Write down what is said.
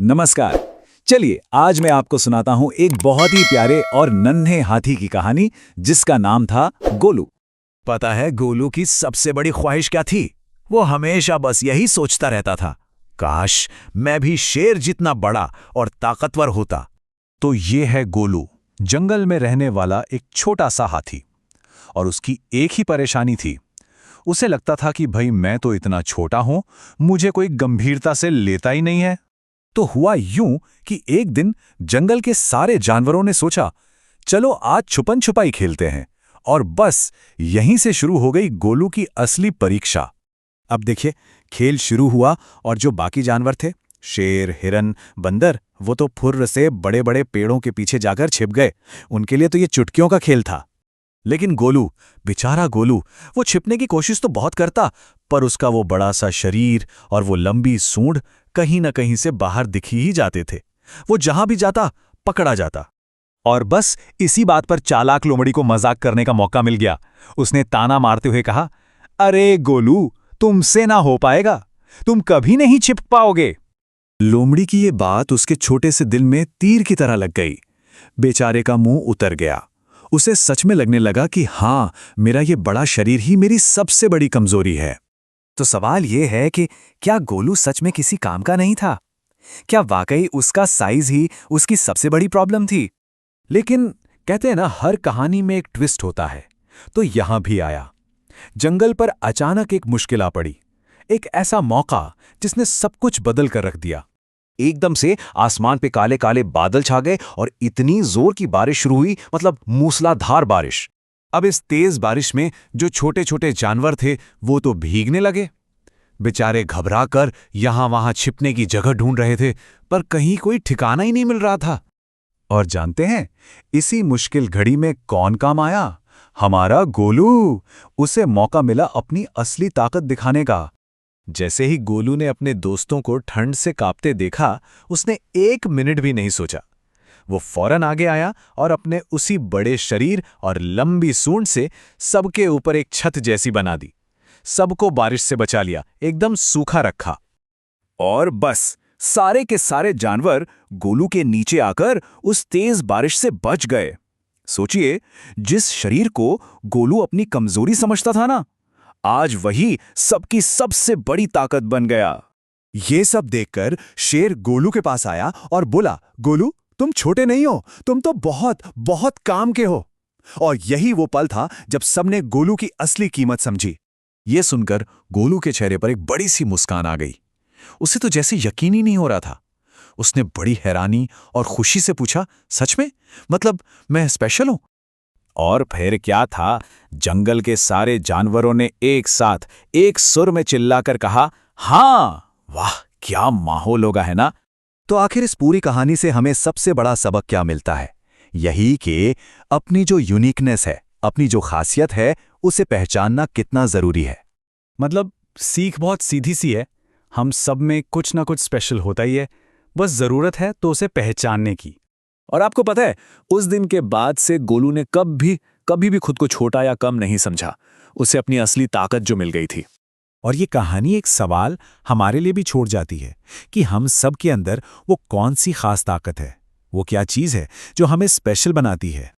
नमस्कार। चलिए आज मैं आपको सुनाता हूं एक बहुत ही प्यारे और नन्हे हाथी की कहानी जिसका नाम था गोलू। पता है गोलू की सबसे बड़ी ख्वाहिश क्या थी? वो हमेशा बस यही सोचता रहता था, काश मैं भी शेर जितना बड़ा और ताकतवर होता। तो ये है गोलू, जंगल में रहने वाला एक छोटा सा हाथी। और उसकी एक ही परेशानी थी। उसे लगता था कि भाई मैं तो इतना छोटा हूं, मुझे कोई गंभीरता से लेता ही नहीं है। तो हुआ यूं कि एक दिन जंगल के सारे जानवरों ने सोचा, चलो आज छुपन छुपाई खेलते हैं। और बस यहीं से शुरू हो गई गोलू की असली परीक्षा। अब देखिए, खेल शुरू हुआ और जो बाकी जानवर थे, शेर, हिरन, बंदर, वो तो फुर्र से बड़े बड़े पेड़ों के पीछे जाकर छिप गए। उनके लिए तो ये चुटकियों का खेल था। लेकिन गोलू, बेचारा गोलू, वो छिपने की कोशिश तो बहुत करता, पर उसका वो बड़ा सा शरीर और वो लंबी सूंड कहीं न कहीं से बाहर दिख ही जाते थे। वो जहां भी जाता पकड़ा जाता। और बस इसी बात पर चालाक लोमड़ी को मजाक करने का मौका मिल गया। उसने ताना मारते हुए कहा, अरे गोलू, तुमसे ना हो पाएगा, तुम कभी नहीं छिप पाओगे। लोमड़ी की ये बात उसके छोटे से दिल में तीर की तरह लग गई। बेचारे का मुंह उतर गया। उसे सच में लगने लगा कि हाँ, मेरा ये बड़ा शरीर ही मेरी सबसे बड़ी कमजोरी है। तो सवाल ये है कि क्या गोलू सच में किसी काम का नहीं था? क्या वाकई उसका साइज ही उसकी सबसे बड़ी प्रॉब्लम थी? लेकिन कहते हैं ना, हर कहानी में एक ट्विस्ट होता है। तो यहां भी आया। जंगल पर अचानक एक मुश्किल आ पड़ी। एक ऐसा मौका जिसने सब कुछ बदल कर रख दिया। एकदम से आसमान पे काले काले बादल छा गए और इतनी जोर की बारिश शुरू हुई, मतलब मूसलाधार बारिश। अब इस तेज बारिश में जो छोटे छोटे जानवर थे वो तो भीगने लगे। बेचारे घबराकर यहां वहां छिपने की जगह ढूंढ रहे थे, पर कहीं कोई ठिकाना ही नहीं मिल रहा था। और जानते हैं, इसी मुश्किल घड़ी में कौन काम आया? हमारा गोलू। उसे मौका मिला अपनी असली ताकत दिखाने का। जैसे ही गोलू ने अपने दोस्तों को ठंड से कांपते देखा, उसने एक मिनट भी नहीं सोचा। वो फौरन आगे आया और अपने उसी बड़े शरीर और लंबी सूंड से सबके ऊपर एक छत जैसी बना दी। सबको बारिश से बचा लिया, एकदम सूखा रखा। और बस सारे के सारे जानवर गोलू के नीचे आकर उस तेज बारिश से बच गए। सोचिए, जिस शरीर को गोलू अपनी कमजोरी समझता था ना, आज वही सबकी सबसे बड़ी ताकत बन गया। ये सब देखकर शेर गोलू के पास आया और बोला, गोलू, तुम छोटे नहीं हो, तुम तो बहुत बहुत काम के हो। और यही वो पल था जब सबने गोलू की असली कीमत समझी। ये सुनकर गोलू के चेहरे पर एक बड़ी सी मुस्कान आ गई। उसे तो जैसे यकीन ही नहीं हो रहा था। उसने बड़ी हैरानी और खुशी से पूछा, सच में? मतलब मैं स्पेशल हूं? और फिर क्या था, जंगल के सारे जानवरों ने एक साथ एक सुर में चिल्लाकर कहा, हाँ। वाह, क्या माहौल होगा, है ना? तो आखिर इस पूरी कहानी से हमें सबसे बड़ा सबक क्या मिलता है? यही कि अपनी जो यूनिकनेस है, अपनी जो खासियत है, उसे पहचानना कितना जरूरी है। मतलब सीख बहुत सीधी सी है। हम सब में कुछ ना कुछ स्पेशल होता ही है, बस जरूरत है तो उसे पहचानने की। और आपको पता है, उस दिन के बाद से गोलू ने कभी भी खुद को छोटा या कम नहीं समझा। उसे अपनी असली ताकत जो मिल गई थी। और ये कहानी एक सवाल हमारे लिए भी छोड़ जाती है कि हम सब के अंदर वो कौन सी खास ताकत है, वो क्या चीज़ है जो हमें स्पेशल बनाती है।